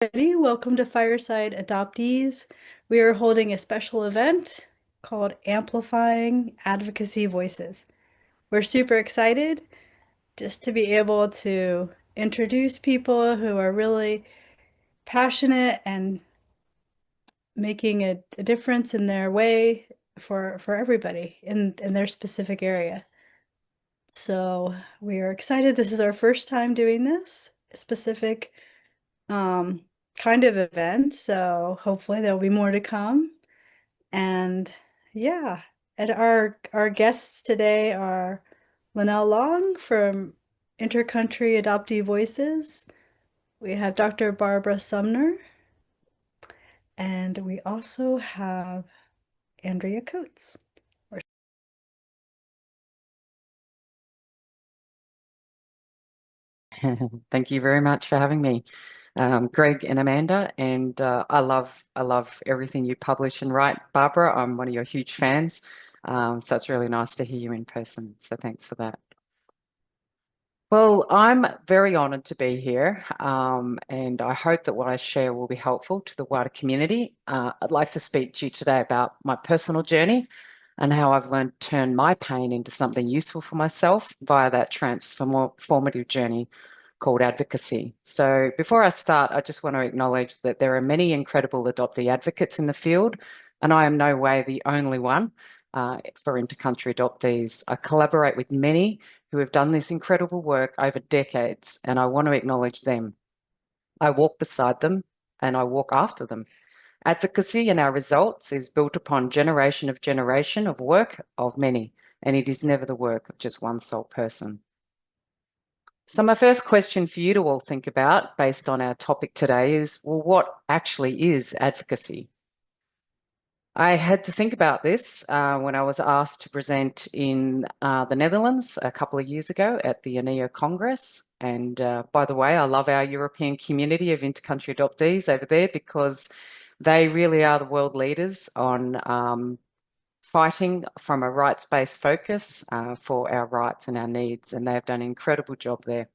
everybody. Welcome to Fireside Adoptees. We are holding a special event called Amplifying Advocacy Voices. We're super excited just to be able to introduce people who are really passionate and making a difference in their way for everybody in their specific area. So we are excited. This is our first time doing this specific kind of event, so hopefully there'll be more to come. And yeah, and our guests today are Lynelle Long from InterCountry Adoptee Voices. We have Dr. Barbara Sumner, and we also have Andrea Coates. Thank you very much for having me, Greg and Amanda. And I love everything you publish and write, Barbara. I'm one of your huge fans, so it's really nice to hear you in person. So thanks for that. Well, I'm very honoured to be here, and I hope that what I share will be helpful to the wider community. I'd like to speak to you today about my personal journey and how I've learned to turn my pain into something useful for myself via that transformative journey called advocacy. So before I start, I just want to acknowledge that there are many incredible adoptee advocates in the field, and I am no way the only one for InterCountry Adoptees. I collaborate with many who have done this incredible work over decades, and I want to acknowledge them. I walk beside them and I walk after them. Advocacy and our results is built upon generation of work of many, and it is never the work of just one sole person. So my first question for you to all think about based on our topic today is, well, what actually is advocacy? I had to think about this when I was asked to present in the Netherlands a couple of years ago at the ANEO Congress. And by the way, I love our European community of intercountry adoptees over there because they really are the world leaders on fighting from a rights-based focus for our rights and our needs. And they've done an incredible job there.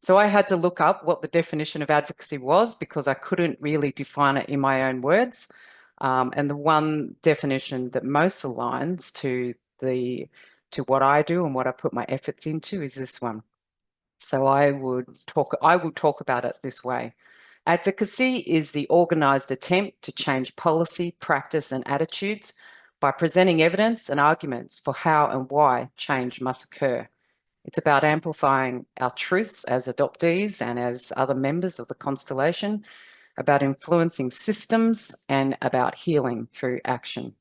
So I had to look up what the definition of advocacy was because I couldn't really define it in my own words. And the one definition that most aligns to what I do and what I put my efforts into is this one. So I will talk about it this way. Advocacy is the organised attempt to change policy, practice and attitudes by presenting evidence and arguments for how and why change must occur. It's about amplifying our truths as adoptees and as other members of the constellation, about influencing systems and about healing through action.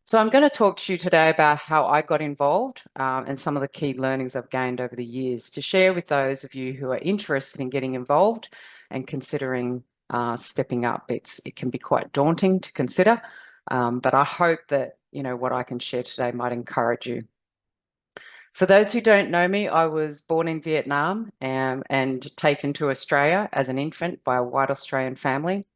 So I'm going to talk to you today about how I got involved and some of the key learnings I've gained over the years to share with those of you who are interested in getting involved and considering stepping up. It can be quite daunting to consider, but I hope that what I can share today might encourage you. For those who don't know me, I was born in Vietnam and taken to Australia as an infant by a white Australian family.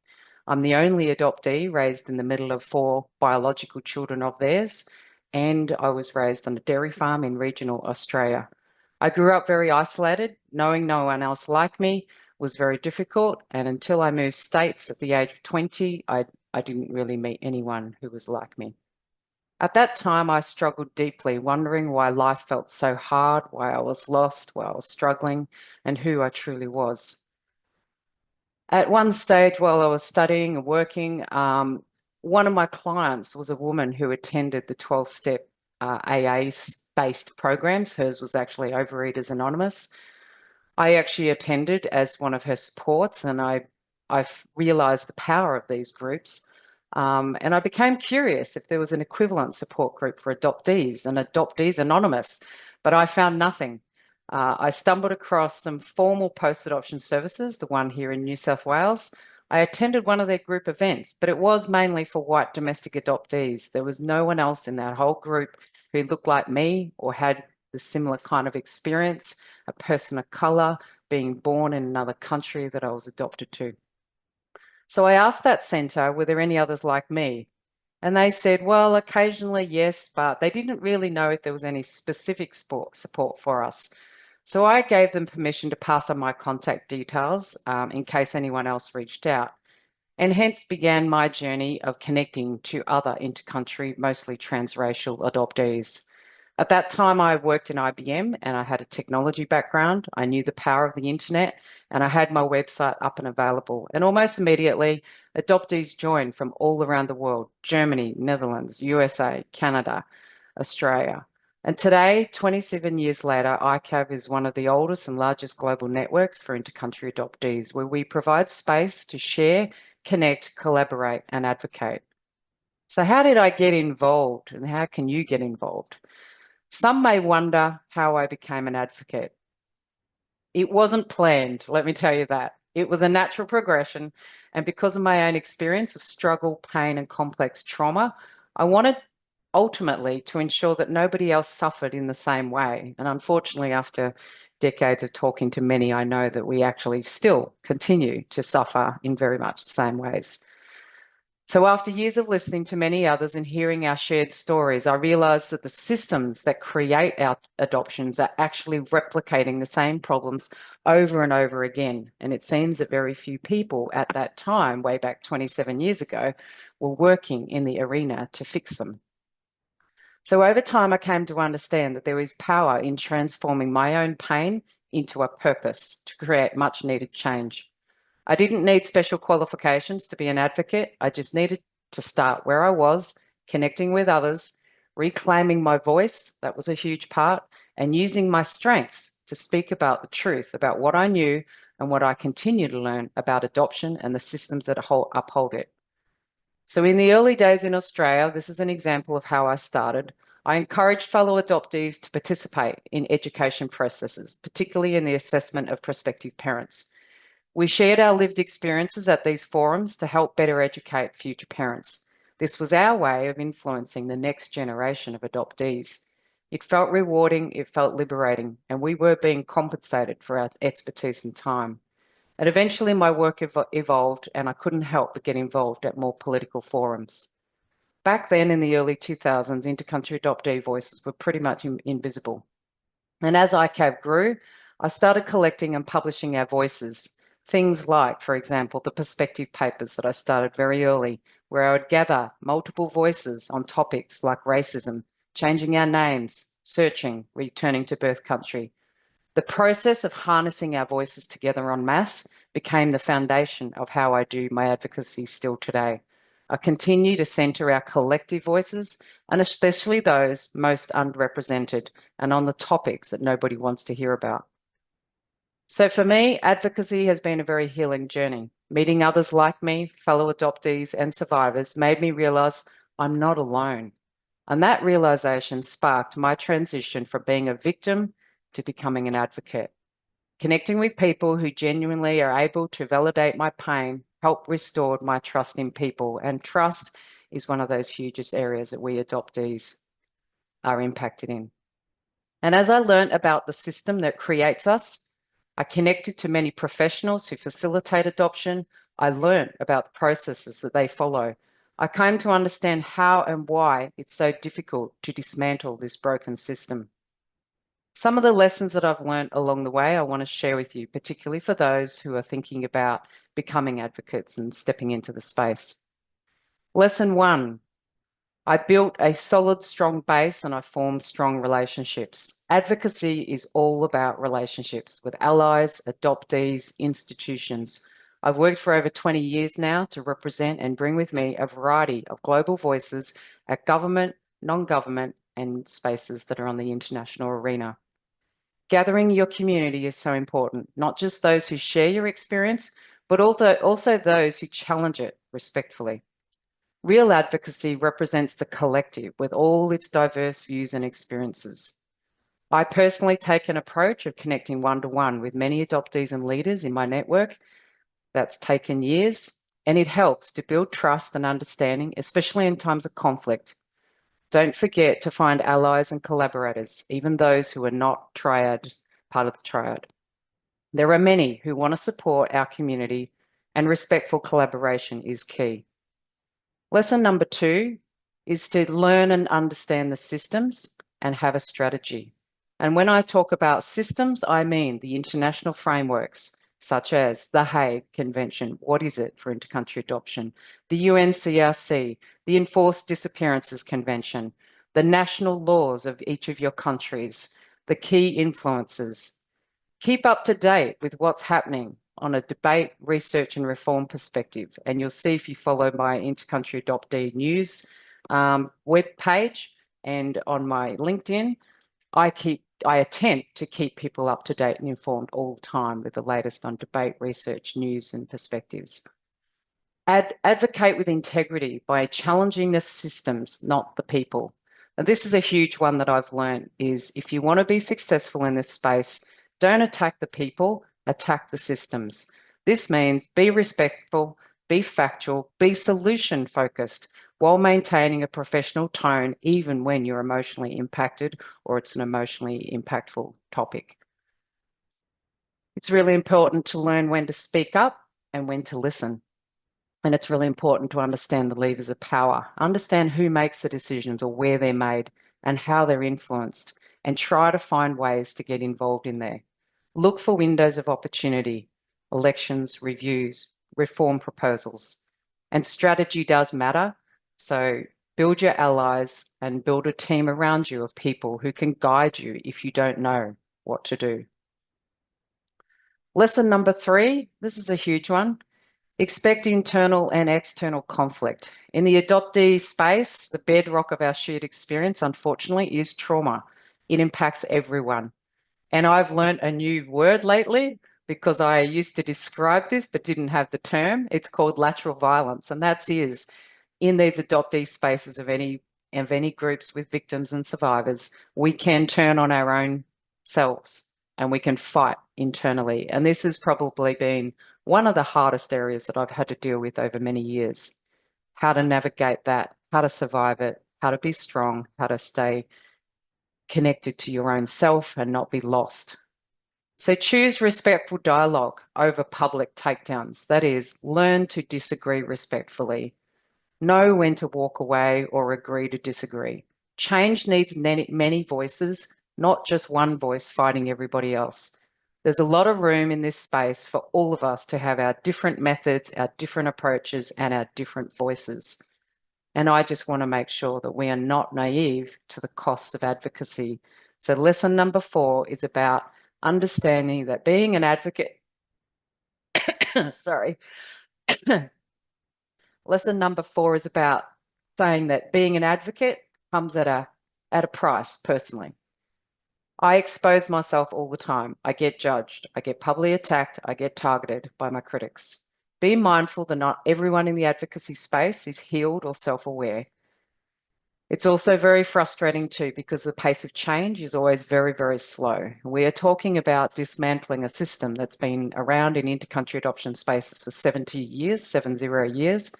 I'm the only adoptee raised in the middle of 4 biological children of theirs, and I was raised on a dairy farm in regional Australia. I grew up very isolated. Knowing no one else like me was very difficult, and until I moved states at the age of 20, I didn't really meet anyone who was like me. At that time, I struggled deeply, wondering why life felt so hard, why I was lost, why I was struggling, and who I truly was. At one stage, while I was studying and working, one of my clients was a woman who attended the 12-step AA-based programs. Hers was actually Overeaters Anonymous. I actually attended as one of her supports, and I've realised the power of these groups. And I became curious if there was an equivalent support group for adoptees and Adoptees Anonymous, but I found nothing. I stumbled across some formal post-adoption services, the one here in New South Wales. I attended one of their group events, but it was mainly for white domestic adoptees. There was no one else in that whole group who looked like me or had the similar kind of experience, a person of colour, being born in another country that I was adopted to. So I asked that centre, were there any others like me? And they said, well, occasionally, yes, but they didn't really know if there was any specific support for us. So I gave them permission to pass on my contact details in case anyone else reached out, and hence began my journey of connecting to other intercountry, mostly transracial adoptees. At that time, I worked in IBM and I had a technology background. I knew the power of the internet and I had my website up and available. And almost immediately, adoptees joined from all around the world: Germany, Netherlands, USA, Canada, Australia. And today, 27 years later, ICAV is one of the oldest and largest global networks for intercountry adoptees, where we provide space to share, connect, collaborate, and advocate. So how did I get involved, and how can you get involved? Some may wonder how I became an advocate. It wasn't planned, let me tell you that. It was a natural progression, and because of my own experience of struggle, pain, and complex trauma, I wanted ultimately to ensure that nobody else suffered in the same way. And unfortunately, after decades of talking to many, I know that we actually still continue to suffer in very much the same ways. So after years of listening to many others and hearing our shared stories, I realized that the systems that create our adoptions are actually replicating the same problems over and over again. And it seems that very few people at that time, way back 27 years ago, were working in the arena to fix them. So over time, I came to understand that there is power in transforming my own pain into a purpose to create much needed change. I didn't need special qualifications to be an advocate. I just needed to start where I was, connecting with others, reclaiming my voice, that was a huge part, and using my strengths to speak about the truth, about what I knew and what I continue to learn about adoption and the systems that uphold it. So in the early days in Australia, this is an example of how I started. I encouraged fellow adoptees to participate in education processes, particularly in the assessment of prospective parents. We shared our lived experiences at these forums to help better educate future parents. This was our way of influencing the next generation of adoptees. It felt rewarding, it felt liberating, and we were being compensated for our expertise and time. And eventually my work evolved and I couldn't help but get involved at more political forums. Back then in the early 2000s, InterCountry Adoptee Voices were pretty much invisible. And as ICAV grew, I started collecting and publishing our voices. Things like, for example, the perspective papers that I started very early, where I would gather multiple voices on topics like racism, changing our names, searching, returning to birth country. The process of harnessing our voices together en masse became the foundation of how I do my advocacy still today. I continue to centre our collective voices, and especially those most underrepresented and on the topics that nobody wants to hear about. So for me, advocacy has been a very healing journey. Meeting others like me, fellow adoptees and survivors, made me realise I'm not alone. And that realisation sparked my transition from being a victim to becoming an advocate. Connecting with people who genuinely are able to validate my pain helped restore my trust in people. And trust is one of those hugest areas that we adoptees are impacted in. And as I learned about the system that creates us, I connected to many professionals who facilitate adoption. I learned about the processes that they follow. I came to understand how and why it's so difficult to dismantle this broken system. Some of the lessons that I've learned along the way, I want to share with you, particularly for those who are thinking about becoming advocates and stepping into the space. Lesson 1, I built a solid, strong base and I formed strong relationships. Advocacy is all about relationships with allies, adoptees, institutions. I've worked for over 20 years now to represent and bring with me a variety of global voices at government, non-government, and spaces that are on the international arena. Gathering your community is so important, not just those who share your experience, but also those who challenge it respectfully. Real advocacy represents the collective with all its diverse views and experiences. I personally take an approach of connecting one-to-one with many adoptees and leaders in my network. That's taken years, and it helps to build trust and understanding, especially in times of conflict. Don't forget to find allies and collaborators, even those who are not part of the triad. There are many who want to support our community, and respectful collaboration is key. Lesson number 2 is to learn and understand the systems and have a strategy. And when I talk about systems, I mean the international frameworks, such as the Hague Convention. What is it for intercountry adoption? The UNCRC, the Enforced Disappearances Convention, the national laws of each of your countries, the key influences. Keep up to date with what's happening on a debate, research and reform perspective. And you'll see if you follow my InterCountry Adoptee News web page and on my LinkedIn, I attempt to keep people up to date and informed all the time with the latest on debate, research, news and perspectives. Advocate with integrity by challenging the systems, not the people. And this is a huge one that I've learned is if you want to be successful in this space, don't attack the people, attack the systems. This means be respectful, be factual, be solution focused while maintaining a professional tone, even when you're emotionally impacted or it's an emotionally impactful topic. It's really important to learn when to speak up and when to listen. And it's really important to understand the levers of power, understand who makes the decisions or where they're made and how they're influenced, and try to find ways to get involved in there. Look for windows of opportunity, elections, reviews, reform proposals. And strategy does matter. So build your allies and build a team around you of people who can guide you if you don't know what to do. Lesson number 3, this is a huge one. Expect internal and external conflict. In the adoptee space, the bedrock of our shared experience, unfortunately, is trauma. It impacts everyone. And I've learned a new word lately because I used to describe this but didn't have the term. It's called lateral violence. And that's in these adoptee spaces of any groups with victims and survivors, we can turn on our own selves and we can fight internally. And this has probably been one of the hardest areas that I've had to deal with over many years. How to navigate that, how to survive it, how to be strong, how to stay connected to your own self and not be lost. So choose respectful dialogue over public takedowns. That is, learn to disagree respectfully. Know when to walk away or agree to disagree. Change needs many voices, not just one voice fighting everybody else. There's a lot of room in this space for all of us to have our different methods, our different approaches, and our different voices. And I just want to make sure that we are not naive to the costs of advocacy. So lesson number 4 is about understanding that being an advocate, sorry, lesson number 4 is about saying that being an advocate comes at a price personally. I expose myself all the time. I get judged. I get publicly attacked. I get targeted by my critics. Be mindful that not everyone in the advocacy space is healed or self-aware. It's also very frustrating too because the pace of change is always very, very slow. We are talking about dismantling a system that's been around in intercountry adoption spaces for 70 years,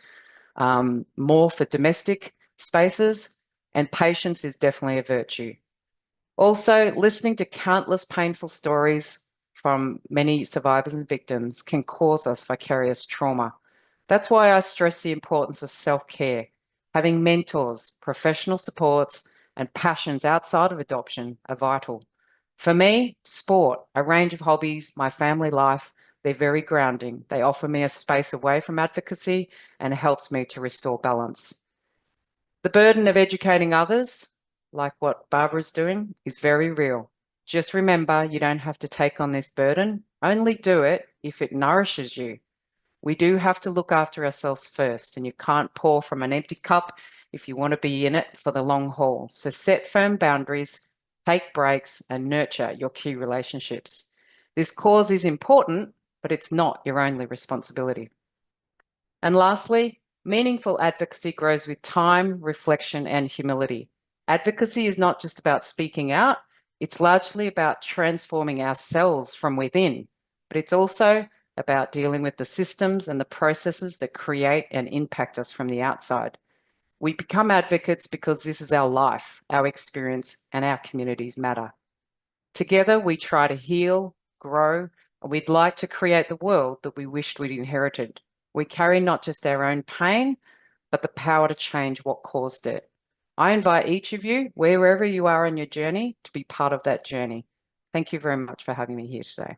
more for domestic spaces, and patience is definitely a virtue. Also, listening to countless painful stories from many survivors and victims can cause us vicarious trauma. That's why I stress the importance of self-care. Having mentors, professional supports, and passions outside of adoption are vital. For me, sport, a range of hobbies, my family life, they're very grounding. They offer me a space away from advocacy and helps me to restore balance. The burden of educating others, like what Barbara's doing, is very real. Just remember, you don't have to take on this burden. Only do it if it nourishes you. We do have to look after ourselves first, and you can't pour from an empty cup if you want to be in it for the long haul. So set firm boundaries, take breaks, and nurture your key relationships. This cause is important, but it's not your only responsibility. And lastly, meaningful advocacy grows with time, reflection, and humility. Advocacy is not just about speaking out, it's largely about transforming ourselves from within, but it's also about dealing with the systems and the processes that create and impact us from the outside. We become advocates because this is our life, our experience, and our communities matter. Together, we try to heal, grow, and we'd like to create the world that we wished we'd inherited. We carry not just our own pain, but the power to change what caused it. I invite each of you, wherever you are on your journey, to be part of that journey. Thank you very much for having me here today.